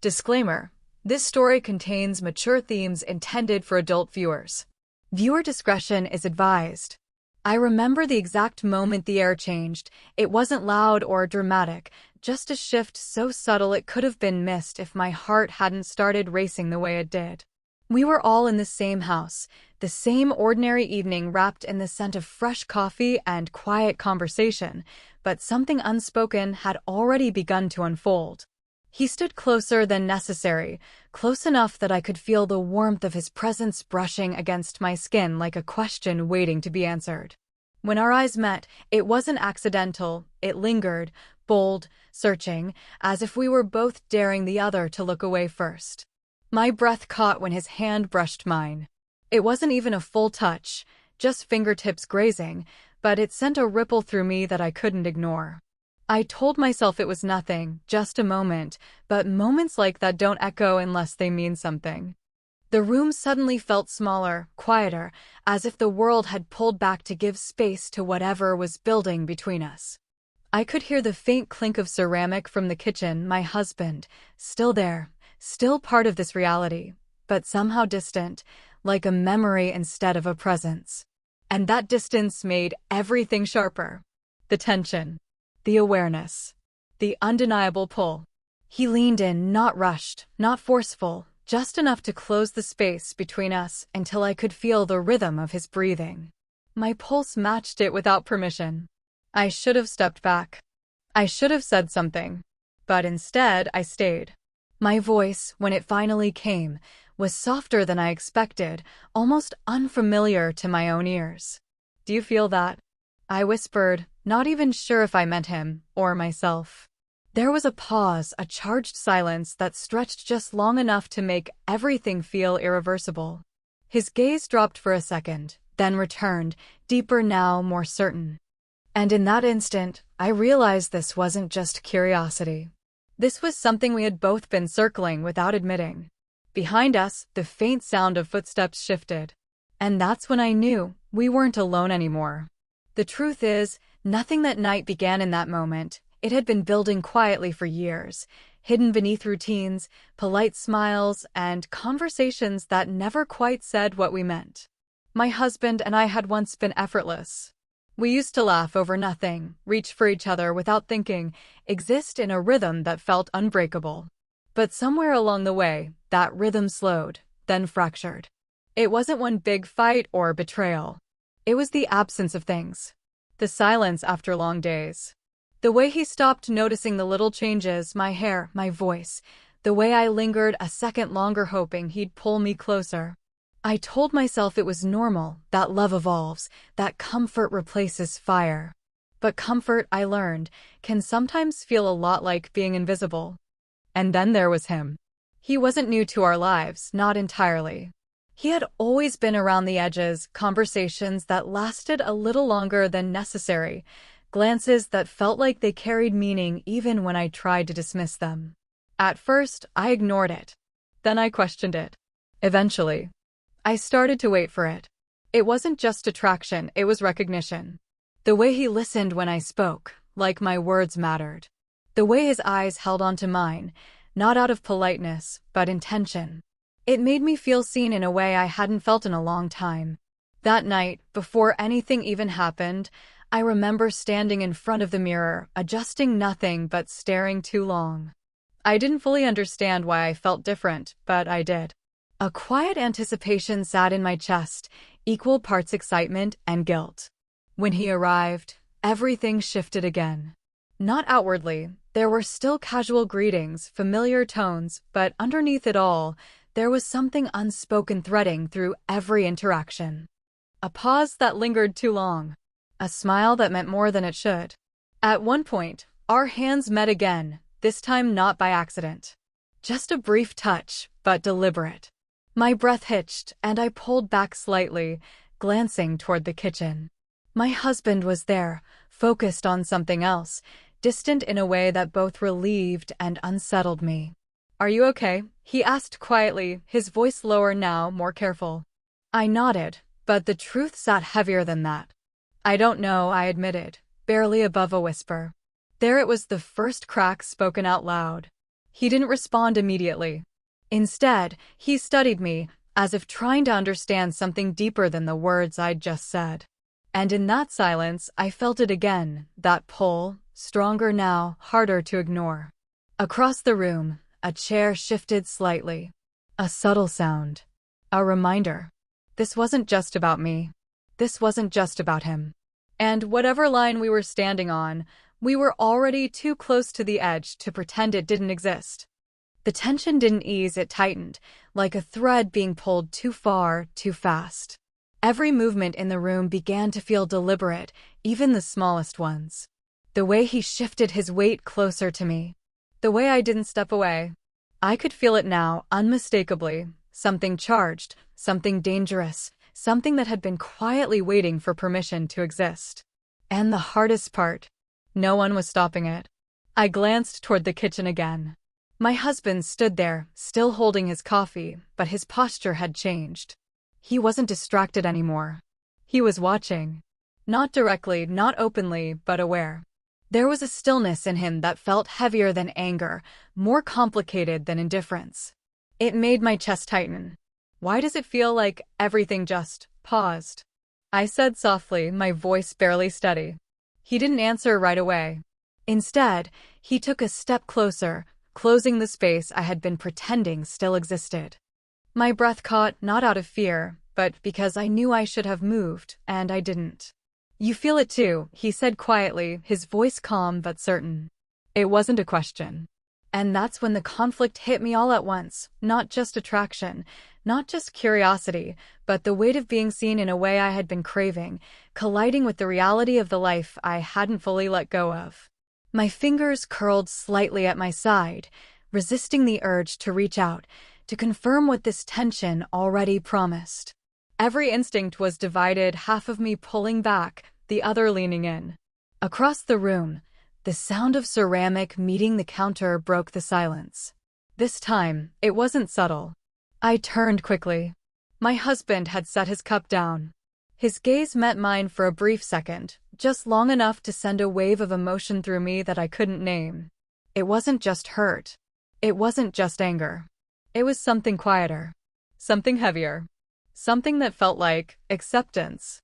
Disclaimer: this story contains mature themes intended for adult viewers. Viewer discretion is advised. I remember the exact moment the air changed. It wasn't loud or dramatic, just a shift so subtle it could have been missed if my heart hadn't started racing the way it did. We were all in the same house, the same ordinary evening wrapped in the scent of fresh coffee and quiet conversation, but something unspoken had already begun to unfold. He stood closer than necessary, close enough that I could feel the warmth of his presence brushing against my skin like a question waiting to be answered. When our eyes met, it wasn't accidental, it lingered, bold, searching, as if we were both daring the other to look away first. My breath caught when his hand brushed mine. It wasn't even a full touch, just fingertips grazing, but it sent a ripple through me that I couldn't ignore. I told myself it was nothing, just a moment, but moments like that don't echo unless they mean something. The room suddenly felt smaller, quieter, as if the world had pulled back to give space to whatever was building between us. I could hear the faint clink of ceramic from the kitchen, my husband, still there, still part of this reality, but somehow distant, like a memory instead of a presence. And that distance made everything sharper. The tension. The awareness. The undeniable pull. He leaned in, not rushed, not forceful, just enough to close the space between us until I could feel the rhythm of his breathing. My pulse matched it without permission. I should have stepped back. I should have said something. But instead, I stayed. My voice, when it finally came, was softer than I expected, almost unfamiliar to my own ears. "Do you feel that?" I whispered, not even sure if I meant him or myself. There was a pause, a charged silence that stretched just long enough to make everything feel irreversible. His gaze dropped for a second, then returned, deeper now, more certain. And in that instant, I realized this wasn't just curiosity. This was something we had both been circling without admitting. Behind us, the faint sound of footsteps shifted. And that's when I knew we weren't alone anymore. The truth is, nothing that night began in that moment. It had been building quietly for years, hidden beneath routines, polite smiles, and conversations that never quite said what we meant. My husband and I had once been effortless. We used to laugh over nothing, reach for each other without thinking, exist in a rhythm that felt unbreakable. But somewhere along the way, that rhythm slowed, then fractured. It wasn't one big fight or betrayal. It was the absence of things. The silence after long days. The way he stopped noticing the little changes, my hair, my voice. The way I lingered a second longer hoping he'd pull me closer. I told myself it was normal, that love evolves, that comfort replaces fire. But comfort, I learned, can sometimes feel a lot like being invisible. And then there was him. He wasn't new to our lives, not entirely. He had always been around the edges, conversations that lasted a little longer than necessary, glances that felt like they carried meaning even when I tried to dismiss them. At first, I ignored it. Then I questioned it. Eventually, I started to wait for it. It wasn't just attraction, it was recognition. The way he listened when I spoke, like my words mattered. The way his eyes held onto mine, not out of politeness, but intention. It made me feel seen in a way I hadn't felt in a long time. That night, before anything even happened, I remember standing in front of the mirror, adjusting nothing but staring too long. I didn't fully understand why I felt different, but I did. A quiet anticipation sat in my chest, equal parts excitement and guilt. When he arrived, everything shifted again. Not outwardly, there were still casual greetings, familiar tones, but underneath it all, there was something unspoken threading through every interaction. A pause that lingered too long. A smile that meant more than it should. At one point, our hands met again, this time not by accident. Just a brief touch, but deliberate. My breath hitched, and I pulled back slightly, glancing toward the kitchen. My husband was there, focused on something else, distant in a way that both relieved and unsettled me. "Are you okay?" he asked quietly, his voice lower now, more careful. I nodded, but the truth sat heavier than that. "I don't know," I admitted, barely above a whisper. There it was, the first crack spoken out loud. He didn't respond immediately. Instead, he studied me, as if trying to understand something deeper than the words I'd just said. And in that silence, I felt it again, that pull, stronger now, harder to ignore. Across the room, a chair shifted slightly. A subtle sound. A reminder. This wasn't just about me. This wasn't just about him. And whatever line we were standing on, we were already too close to the edge to pretend it didn't exist. The tension didn't ease, it tightened, like a thread being pulled too far, too fast. Every movement in the room began to feel deliberate, even the smallest ones. The way he shifted his weight closer to me. The way I didn't step away. I could feel it now, unmistakably. Something charged, something dangerous, something that had been quietly waiting for permission to exist. And the hardest part, no one was stopping it. I glanced toward the kitchen again. My husband stood there, still holding his coffee, but his posture had changed. He wasn't distracted anymore. He was watching. Not directly, not openly, but aware. There was a stillness in him that felt heavier than anger, more complicated than indifference. It made my chest tighten. Why does it feel like everything just paused? I said softly, my voice barely steady. He didn't answer right away. Instead, he took a step closer, closing the space I had been pretending still existed. My breath caught, not out of fear, but because I knew I should have moved, and I didn't. You feel it too, he said quietly, his voice calm but certain. It wasn't a question. And that's when the conflict hit me all at once, not just attraction, not just curiosity, but the weight of being seen in a way I had been craving, colliding with the reality of the life I hadn't fully let go of. My fingers curled slightly at my side, resisting the urge to reach out, to confirm what this tension already promised. Every instinct was divided, half of me pulling back, the other leaning in. Across the room, the sound of ceramic meeting the counter broke the silence. This time, it wasn't subtle. I turned quickly. My husband had set his cup down. His gaze met mine for a brief second, just long enough to send a wave of emotion through me that I couldn't name. It wasn't just hurt. It wasn't just anger. It was something quieter. Something heavier. Something that felt like acceptance.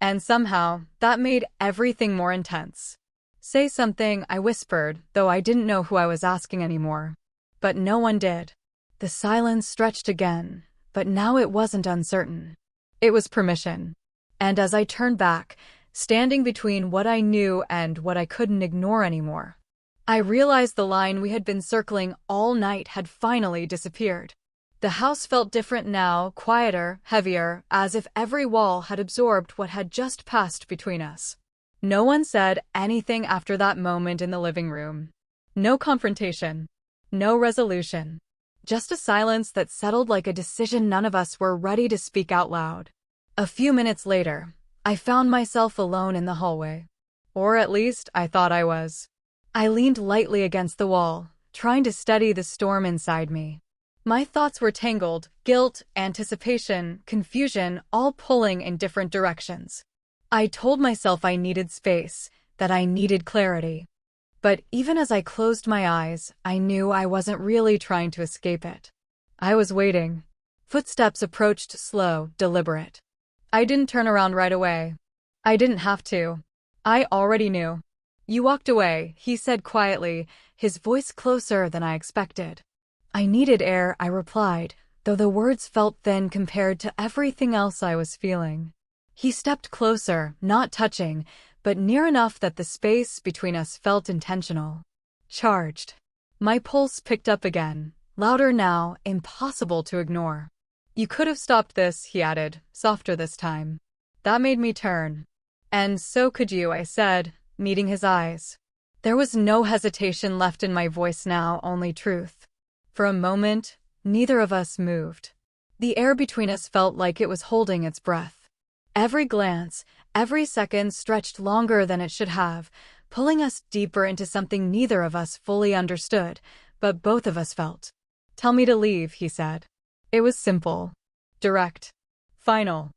And somehow, that made everything more intense. Say something, I whispered, though I didn't know who I was asking anymore. But no one did. The silence stretched again, but now it wasn't uncertain. It was permission. And as I turned back, standing between what I knew and what I couldn't ignore anymore, I realized the line we had been circling all night had finally disappeared. The house felt different now, quieter, heavier, as if every wall had absorbed what had just passed between us. No one said anything after that moment in the living room. No confrontation. No resolution. Just a silence that settled like a decision none of us were ready to speak out loud. A few minutes later, I found myself alone in the hallway. Or at least, I thought I was. I leaned lightly against the wall, trying to steady the storm inside me. My thoughts were tangled, guilt, anticipation, confusion, all pulling in different directions. I told myself I needed space, that I needed clarity. But even as I closed my eyes, I knew I wasn't really trying to escape it. I was waiting. Footsteps approached slow, deliberate. I didn't turn around right away. I didn't have to. I already knew. You walked away, he said quietly, his voice closer than I expected. I needed air, I replied, though the words felt thin compared to everything else I was feeling. He stepped closer, not touching, but near enough that the space between us felt intentional. Charged. My pulse picked up again, louder now, impossible to ignore. You could have stopped this, he added, softer this time. That made me turn. And so could you, I said, meeting his eyes. There was no hesitation left in my voice now, only truth. For a moment, neither of us moved. The air between us felt like it was holding its breath. Every glance, every second stretched longer than it should have, pulling us deeper into something neither of us fully understood, but both of us felt. Tell me to leave, he said. It was simple, direct, final.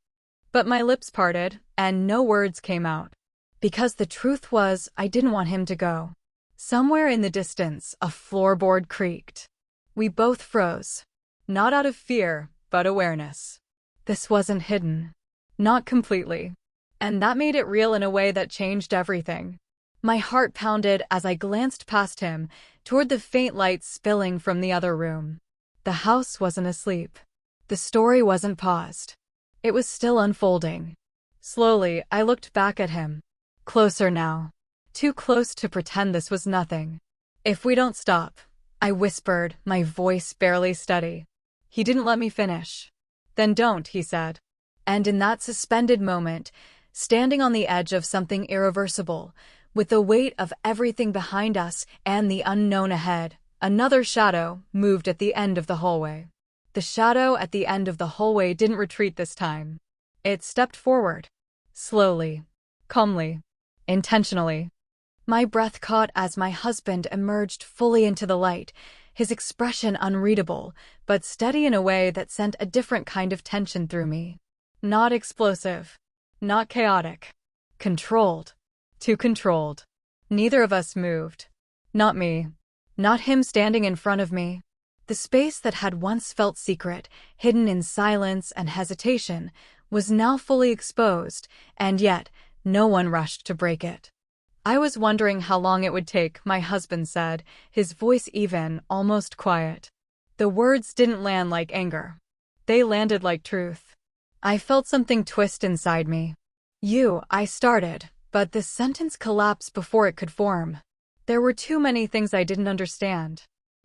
But my lips parted, and no words came out. Because the truth was, I didn't want him to go. Somewhere in the distance, a floorboard creaked. We both froze. Not out of fear, but awareness. This wasn't hidden. Not completely. And that made it real in a way that changed everything. My heart pounded as I glanced past him, toward the faint light spilling from the other room. The house wasn't asleep. The story wasn't paused. It was still unfolding. Slowly, I looked back at him. Closer now. Too close to pretend this was nothing. If we don't stop, I whispered, my voice barely steady. He didn't let me finish. Then don't, he said. And in that suspended moment, standing on the edge of something irreversible, with the weight of everything behind us and the unknown ahead, another shadow moved at the end of the hallway. The shadow at the end of the hallway didn't retreat this time. It stepped forward. Slowly. Calmly. Intentionally. My breath caught as my husband emerged fully into the light, his expression unreadable, but steady in a way that sent a different kind of tension through me. Not explosive. Not chaotic. Controlled. Too controlled. Neither of us moved. Not me. Not him standing in front of me. The space that had once felt secret, hidden in silence and hesitation, was now fully exposed, and yet no one rushed to break it. I was wondering how long it would take, my husband said, his voice even, almost quiet. The words didn't land like anger. They landed like truth. I felt something twist inside me. I started, but the sentence collapsed before it could form. There were too many things I didn't understand.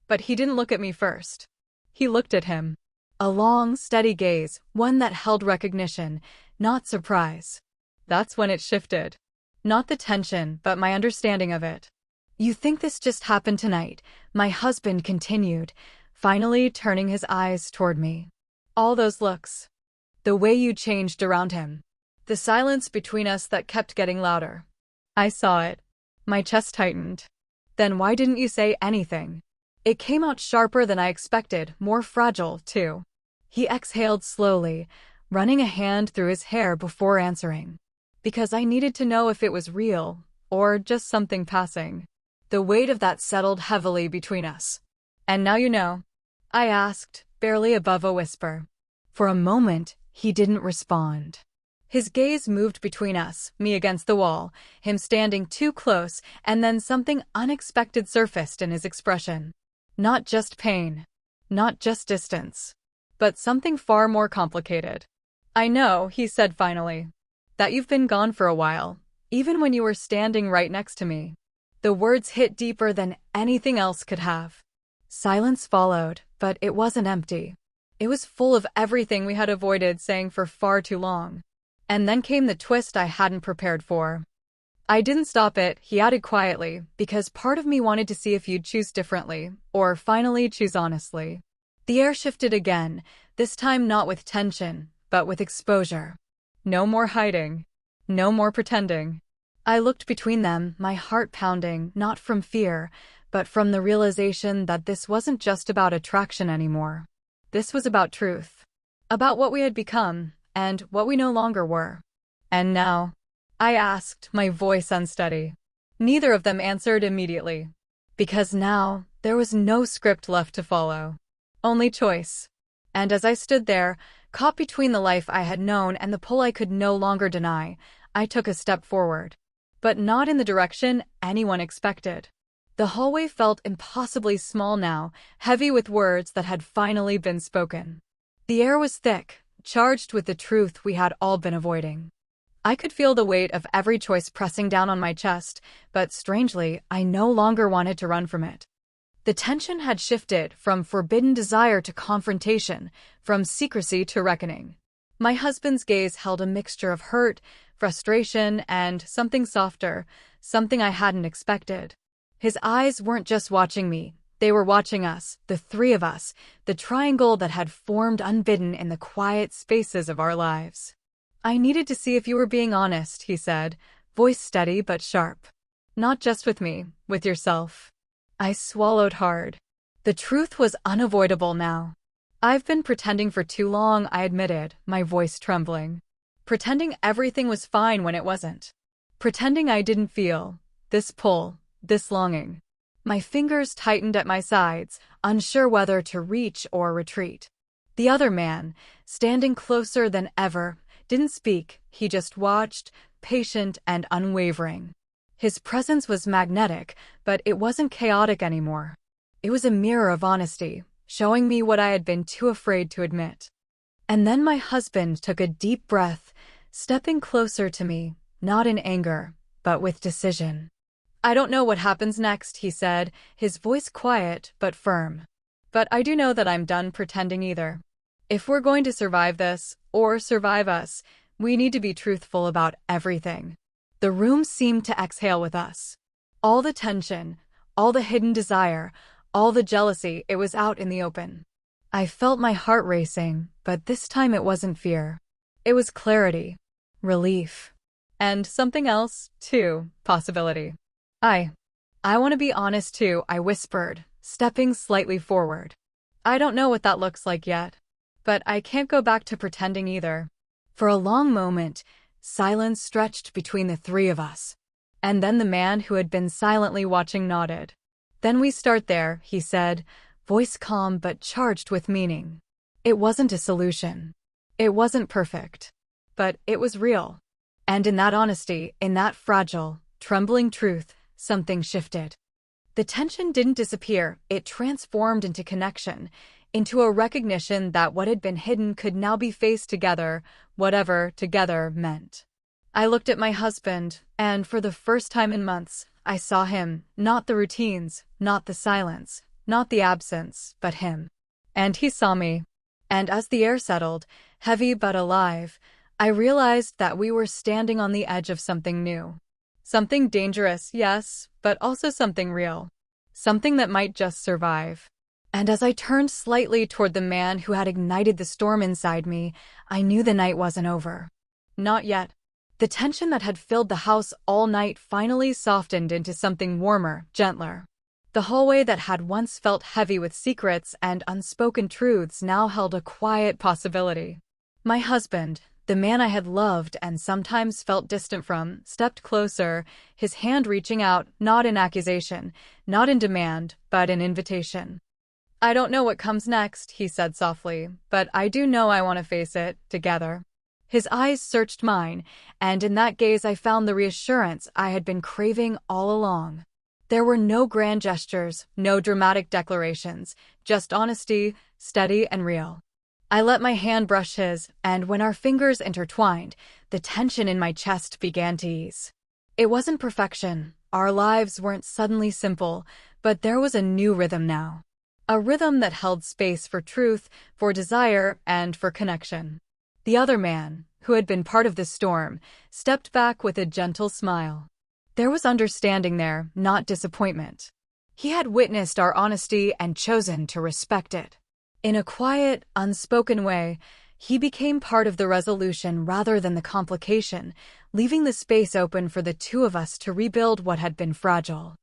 But he didn't look at me first. He looked at him. A long, steady gaze, one that held recognition, not surprise. That's when it shifted. Not the tension, but my understanding of it. You think this just happened tonight, my husband continued, finally turning his eyes toward me. All those looks. The way you changed around him. The silence between us that kept getting louder. I saw it. My chest tightened. Then why didn't you say anything? It came out sharper than I expected, more fragile, too. He exhaled slowly, running a hand through his hair before answering. Because I needed to know if it was real, or just something passing. The weight of that settled heavily between us. And now you know? I asked, barely above a whisper. For a moment, he didn't respond. His gaze moved between us, me against the wall, him standing too close, and then something unexpected surfaced in his expression. Not just pain. Not just distance. But something far more complicated. I know, he said finally. That you've been gone for a while, even when you were standing right next to me. The words hit deeper than anything else could have. Silence followed, but it wasn't empty. It was full of everything we had avoided saying for far too long. And then came the twist I hadn't prepared for. I didn't stop it, he added quietly, because part of me wanted to see if you'd choose differently, or finally choose honestly. The air shifted again, this time not with tension, but with exposure. No more hiding. No more pretending. I looked between them, my heart pounding, not from fear, but from the realization that this wasn't just about attraction anymore. This was about truth. About what we had become, and what we no longer were. And now? I asked, my voice unsteady. Neither of them answered immediately. Because now, there was no script left to follow. Only choice. And as I stood there, caught between the life I had known and the pull I could no longer deny, I took a step forward. But not in the direction anyone expected. The hallway felt impossibly small now, heavy with words that had finally been spoken. The air was thick, charged with the truth we had all been avoiding. I could feel the weight of every choice pressing down on my chest, but strangely, I no longer wanted to run from it. The tension had shifted from forbidden desire to confrontation, from secrecy to reckoning. My husband's gaze held a mixture of hurt, frustration, and something softer, something I hadn't expected. His eyes weren't just watching me, they were watching us, the three of us, the triangle that had formed unbidden in the quiet spaces of our lives. I needed to see if you were being honest, he said, voice steady but sharp. Not just with me, with yourself. I swallowed hard. The truth was unavoidable now. I've been pretending for too long, I admitted, my voice trembling. Pretending everything was fine when it wasn't. Pretending I didn't feel this pull, this longing. My fingers tightened at my sides, unsure whether to reach or retreat. The other man, standing closer than ever, didn't speak, he just watched, patient and unwavering. His presence was magnetic, but it wasn't chaotic anymore. It was a mirror of honesty, showing me what I had been too afraid to admit. And then my husband took a deep breath, stepping closer to me, not in anger, but with decision. "I don't know what happens next," he said, his voice quiet but firm. "But I do know that I'm done pretending either. If we're going to survive this, or survive us, we need to be truthful about everything." The room seemed to exhale with us. All the tension, all the hidden desire, all the jealousy, it was out in the open. I felt my heart racing, but this time it wasn't fear. It was clarity, relief, and something else, too, possibility. I want to be honest too," I whispered, stepping slightly forward. "I don't know what that looks like yet, but I can't go back to pretending either." For a long moment, silence stretched between the three of us. And then the man who had been silently watching nodded. "Then we start there," he said, voice calm but charged with meaning. It wasn't a solution. It wasn't perfect. But it was real. And in that honesty, in that fragile, trembling truth, something shifted. The tension didn't disappear, it transformed into connection, into a recognition that what had been hidden could now be faced together, whatever together meant. I looked at my husband, and for the first time in months, I saw him, not the routines, not the silence, not the absence, but him. And he saw me. And as the air settled, heavy but alive, I realized that we were standing on the edge of something new. Something dangerous, yes, but also something real. Something that might just survive. And as I turned slightly toward the man who had ignited the storm inside me, I knew the night wasn't over. Not yet. The tension that had filled the house all night finally softened into something warmer, gentler. The hallway that had once felt heavy with secrets and unspoken truths now held a quiet possibility. My husband, the man I had loved and sometimes felt distant from, stepped closer, his hand reaching out, not in accusation, not in demand, but in invitation. "I don't know what comes next," he said softly, "but I do know I want to face it, together." His eyes searched mine, and in that gaze I found the reassurance I had been craving all along. There were no grand gestures, no dramatic declarations, just honesty, steady and real. I let my hand brush his, and when our fingers intertwined, the tension in my chest began to ease. It wasn't perfection, our lives weren't suddenly simple, but there was a new rhythm now. A rhythm that held space for truth, for desire, and for connection. The other man, who had been part of the storm, stepped back with a gentle smile. There was understanding there, not disappointment. He had witnessed our honesty and chosen to respect it. In a quiet, unspoken way, he became part of the resolution rather than the complication, leaving the space open for the two of us to rebuild what had been fragile.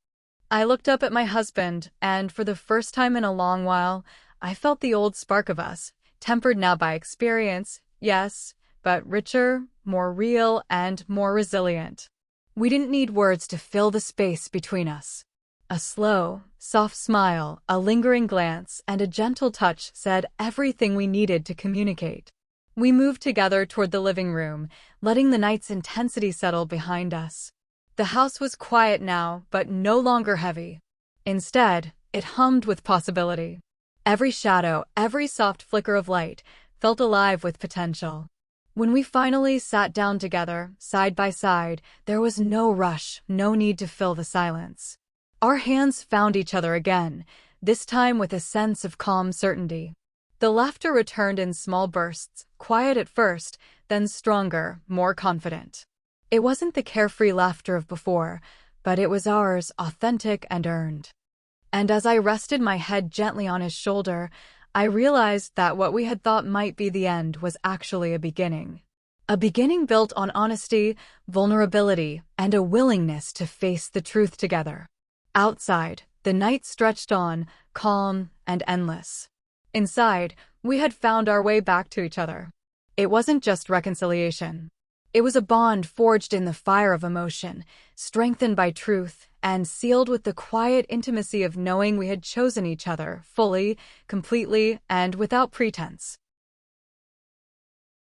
I looked up at my husband, and for the first time in a long while, I felt the old spark of us, tempered now by experience, yes, but richer, more real, and more resilient. We didn't need words to fill the space between us. A slow, soft smile, a lingering glance, and a gentle touch said everything we needed to communicate. We moved together toward the living room, letting the night's intensity settle behind us. The house was quiet now, but no longer heavy. Instead, it hummed with possibility. Every shadow, every soft flicker of light, felt alive with potential. When we finally sat down together, side by side, there was no rush, no need to fill the silence. Our hands found each other again, this time with a sense of calm certainty. The laughter returned in small bursts, quiet at first, then stronger, more confident. It wasn't the carefree laughter of before, but it was ours, authentic and earned. And as I rested my head gently on his shoulder, I realized that what we had thought might be the end was actually a beginning. A beginning built on honesty, vulnerability, and a willingness to face the truth together. Outside, the night stretched on, calm and endless. Inside, we had found our way back to each other. It wasn't just reconciliation. It was a bond forged in the fire of emotion, strengthened by truth, and sealed with the quiet intimacy of knowing we had chosen each other fully, completely, and without pretense.